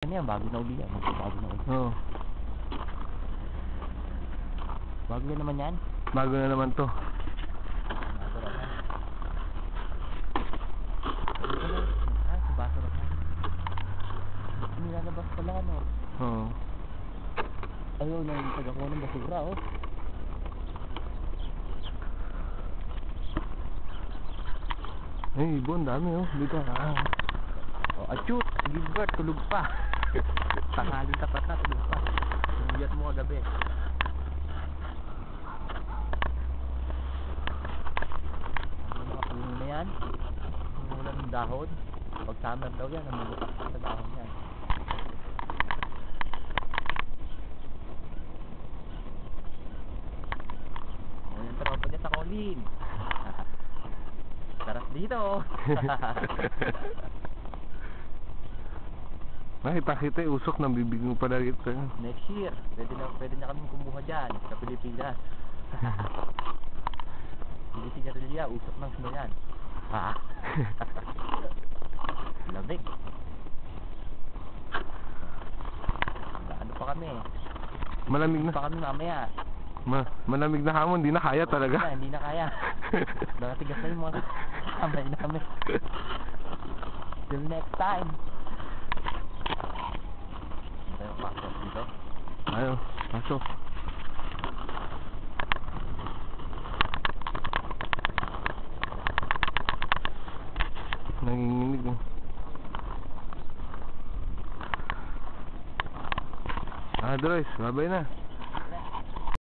Ano yan, bago na uli yan. Bago na uli. Oo. Bago na naman yan. Bago na naman to. Bago na naman. Sa baso na naman. Nilalabas pala ano. Oo. Ayaw na yung tagakuha ng basura oh. Ay, ibon, dami oh. Dito. Oh, achut! Si Gilbert, tulog pa. Tangaling tapat na, tulog pa. Sinuyat mo kagabi. Ano mga puno na yan? Pumulan ng dahon. Pag summer daw yan, namumutak sa dahon yan. Ayan, tropa niya sa Colin. Taras dito. Nakita-kita usok ng bibig mo pala rito. Next year, pwede na kaming kumuha dyan sa Pilipinas. Pilipinas rin usok ng snow yan. Ha? Lamig. Ano pa kami? Malamig na. Pa kami mamaya. Malamig na hamon, hindi na kaya talaga. Hindi na kaya. Nakatigas na yung mga kamay namin. Till next time. Tayo pasok dito. Ayaw, pasok. Nanginginig oh. Droys, babay na.